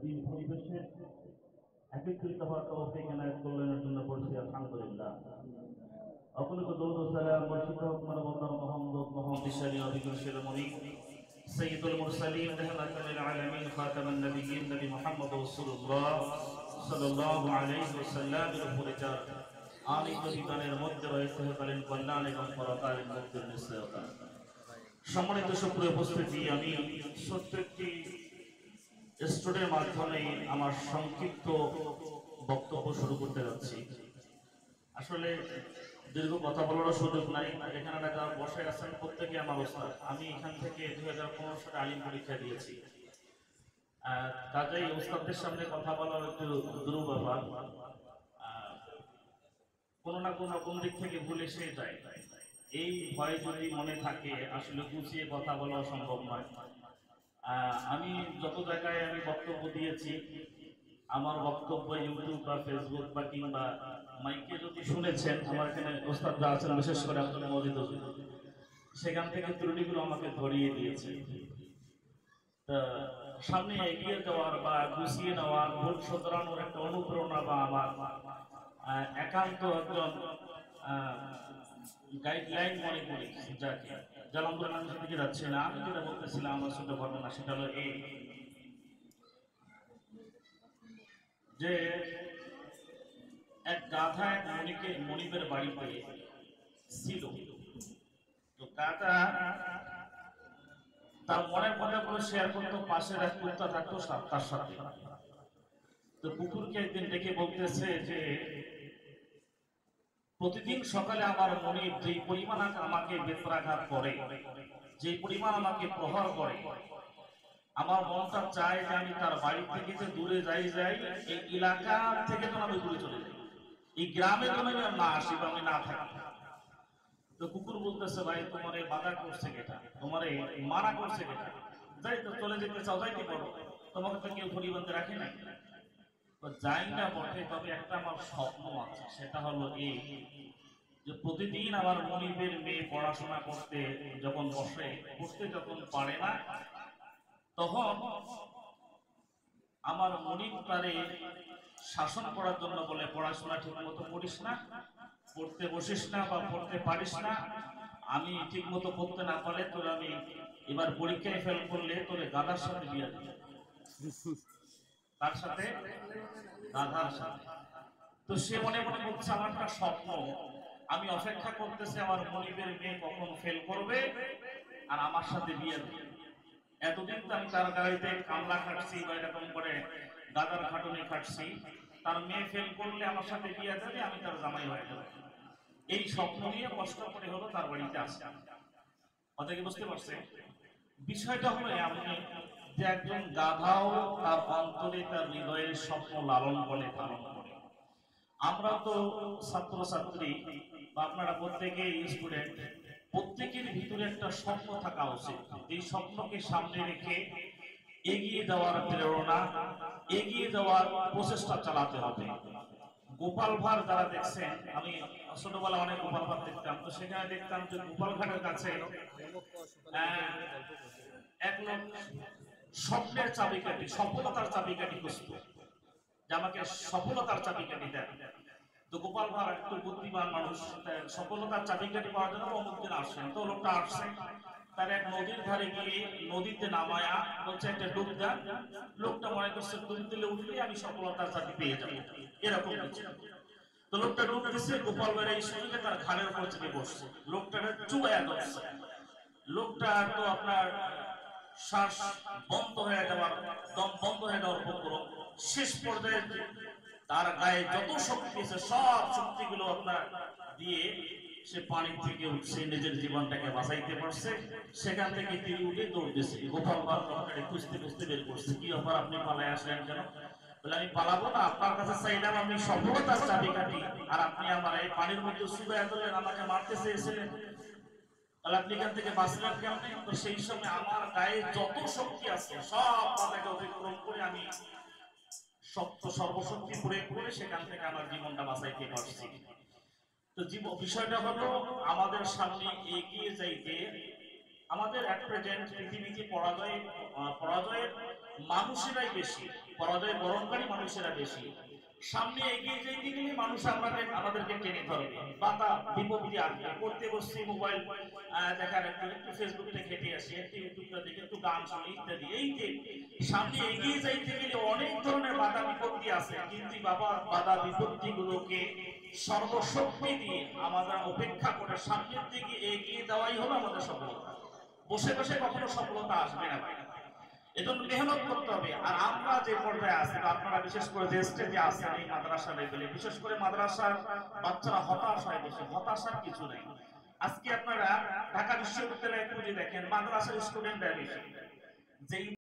দিন পরিবেশে একত্রিত হওয়ার তৌফিক এনায়েত করলেনের জন্য বলছি আলহামদুলিল্লাহ। অকুলিত দরুদ ও সালাম বর্ষিত হোক মানবতার মোহাম্মদ বিশালী অভিজ্ঞ শিরোমণি সৈয়দুল মুরসালিন রাহমাতাল লিল আলামিন খাতামুন নবিয়্যিন নবী মুহাম্মদ রাসূলুল্লাহ সাল্লাল্লাহু আলাইহি ওয়াসাল্লামের উপরে যার আলী পরিবারের মধ্যে রয়েছে কালীন কল্যাণ এবং পরকালীন মুক্তির নিশ্চয়তা। সম্মানিত সুপ্রিয় উপস্থিতি, আমি ছোট্ট একটি স্টুডেন্টের মাধ্যমে আমার সংক্ষিপ্ত বক্তব্য শুরু করতে যাচ্ছি। আসলে দীর্ঘ কথা বলার সুযোগ নাই, এখানে যারা বসে আছেন প্রত্যেকে আমার ওস্তাদ। আমি এখান থেকে 2015 সালে আলিম পরীক্ষা দিয়েছি, কাজেই ওস্তাদদের সামনে কথা বলার একটু দুর্ব্যাপার, কোনো না কোনো কোন দিক থেকে ভুলে সে যায়। এই ভয় যদি মনে থাকে আসলে গুছিয়ে কথা বলা সম্ভব নয়। আমি যত জায়গায় আমি বক্তব্য দিয়েছি, আমার বক্তব্য ইউটিউব বা ফেসবুক বা কিংবা মাইকে যদি শুনেছেন, আমার এখানে ওস্তাদরা আছেন, বিশেষ করে আব্দুল মজিদ, সেখান থেকে ত্রুটিগুলো আমাকে ধরিয়ে দিয়েছে। সামনে এগিয়ে যাওয়ার বা গুছিয়ে নেওয়ার, ভুল শোধরানোর একটা অনুপ্রেরণা বা আমার একান্ত একজন গাইডলাইন মনে করি, যাকে জালামপুরের নাম সেদিকে যাচ্ছে না। আমি যেটা বলতেছিলাম আমার ছোট ঘটনা, সেটা হলো এই যে এক গাধা এক মনিবের বাড়িতে ছিল। তো গাধা তার মনের কথাগুলো শেয়ার করতো, পাশের এক কুত্তা থাকতো তার সাথে। তো কুকুরকে একদিন ডেকে বলতেছে যে প্রতিদিন সকালে আমার মনিব যেই পরিমাণ আমাকে বেত্রাঘাত করে, যেই পরিমাণ আমাকে প্রহার করে, আমার মনটা চায় যে আমি তার বাড়ি থেকে যে দূরে যাই, এই এলাকা থেকে তো আমি দূরে চলে যাই, এই গ্রামে তো আমি না আসি বা আমি না থাকি। তো কুকুর বলতেছে, ভাই তোমার এই বাধা করছে কেটা, তোমার এই মানা করছে কেটা, যাই তো চলে যেতে চাও, যাইতে পারো, তোমাকে তো কেউ পরিবন্ধে রাখে নাই। তো যাই না বটে, তবে একটা আমার স্বপ্ন আছে, সেটা হলো এই যে প্রতিদিন আমার মনিবের মেয়ে পড়াশোনা করতে যখন বসে, পড়তে যখন পারে না, তখন আমার মনিব তারে শাসন করার জন্য বলে, পড়াশোনা ঠিক মতো পড়িস না, পড়তে বসিস না বা পড়তে পারিস না, আমি ঠিক মতো পড়তে না পারলে তোর আমি এবার পরীক্ষায় ফেল করলে তোরে গাধার সাথে বিয়ে দিই। তার সাথে, গাধার সাথে। তো সে মনে মনে বলছে, আমার একটা স্বপ্ন, আমি অপেক্ষা করতেছি আমার মনিবের মেয়ে কখন ফেল করবে আর আমার সাথে বিয়ে দিবে। এতদিন তো আমি তার গাড়িতে কামলা খাটছি বা এরকম করে গাদার খাটুনি খাটছি, তার মেয়ে ফেল করলে আমার সাথে বিয়ে দেবে, আমি তার জামাই হয়ে যাবো। এই স্বপ্ন নিয়ে কষ্ট করে হলো তার বাড়িতে আসে। কথা কি বুঝতে পারছে? বিষয়টা হলো এমন যে একজন গাধাও তার অন্তরে তার হৃদয়ের স্বপ্ন লালন করে, পালন করে। আমরা তো ছাত্রছাত্রী বা আপনারা প্রত্যেকে স্টুডেন্ট, প্রত্যেকের ভিতরে একটা স্বপ্ন থাকা উচিত। এই স্বপ্নকে সামনে রেখে এগিয়ে যাওয়ার প্রেরণা, এগিয়ে যাওয়ার প্রচেষ্টা চালাতে হবে। গোপাল ভাড় যারা দেখছেন, আমি ছোটবেলা অনেক গোপাল ভাড় দেখতাম, তো সেখানে দেখতাম যে গোপাল ঘাটের কাছে এক লোক স্বপ্নের চাবিকাঠি, সফলতার চাবিকাঠি খুঁজত, যে আমাকে সফলতার চাবিকাঠি দেন। তো গোপাল ভাড় একটু বুদ্ধিমান মানুষ, সফলতার চাবিকাঠি পাওয়ার জন্য অমুক দিন আসছেন। তো লোকটা আসছে, তার এক নদীর ধারে গিয়ে নদীতে নামায়া বলছে একটা ডুব দেন। লোকটা মনে করছে ডুব দিলে উঠলে আমি সফলতার চাবি পেয়ে যাবো, এরকম কিছু। তো লোকটা ডুব দিচ্ছে, গোপাল ভাড় এই সুযোগে তার ঘাড়ের উপর চেপে বসছে, লোকটাকে চুবাইয়া ধরছে। লোকটা তো আপনার শ্বাস বন্ধ হয়ে যাওয়ার, দম বন্ধ হয়ে যাওয়ার উপক্রম। শেষ পর্যায়ে তার গায়ে যত শক্তি আছে সব শক্তিগুলো আপনার দিয়ে সে পানি থেকে উঠছে, নিজের জীবনটাকে বাঁচাইতে পারছে। সেখান থেকে তিনি উঠে দৌড় দিয়েছে। গোপাল ভাড় লোকটাকে খুঁজতে খুঁজতে বের করছে, কি ব্যাপার আপনি পালায় আসলেন কেন? বলে, আমি পালাবো না, আপনার কাছে চাইলাম আমি সফলতার চাবিকাঠি, আর আপনি আমার এই পানির মধ্যে চুবাইয়া ধরলেন, আমাকে মারতে চেয়েছিলেন, তাহলে আপনি এখান থেকে বাঁচলেন কেমনে? তো সেই সময় আমার গায়ে যত শক্তি আছে সব বাধাকে অতিক্রম করে আমি সর্বশক্তি প্রয়োগ করে সেখান থেকে আমার জীবনটা বাঁচাইতে পারছি। তো বিষয়টা হলো আমাদের সামনে এগিয়ে যাইতে আমাদের এক প্রেজেন্ট পৃথিবীতে পরাজয়ের মানুষেরাই বেশি, পরাজয় বরণকারী মানুষেরা বেশি। সামনে এগিয়ে যেতে গেলে মানুষ আমাদেরকে টেনে ধরবে, বাধা বিপত্তি আসবে। পড়তে বসছি, মোবাইল দেখার একটু ফেসবুকটা ঘেটে আসি, একটু ইউটিউবটা দেখে একটু গান শুনি ইত্যাদি। এই যে সামনে এগিয়ে যাইতে গেলে অনেক ধরনের বাধা বিপত্তি আছে, কিন্তু বাবা বাধা বিপত্তি গুলোকে সর্বশক্তি দিয়ে আমাদের অপেক্ষা করে সামনের দিকে এগিয়ে দেওয়াই হলো আমাদের সফলতা। বসে বসে কখনো সফলতা আসবে না, এজন্য মেহনত করতে হবে। আর আমরা যে পর্যায়ে আছি, আপনারা বিশেষ করে যে স্টেজে আছেন এই মাদ্রাসা লেভেলে, বিশেষ করে মাদ্রাসার বাচ্চারা হতাশ হয় বেশি। হতাশার কিছু নেই। আজকে আপনারা ঢাকা বিশ্ববিদ্যালয়ে খুঁজে দেখেন, মাদ্রাসার স্টুডেন্টরা বেশি। যেই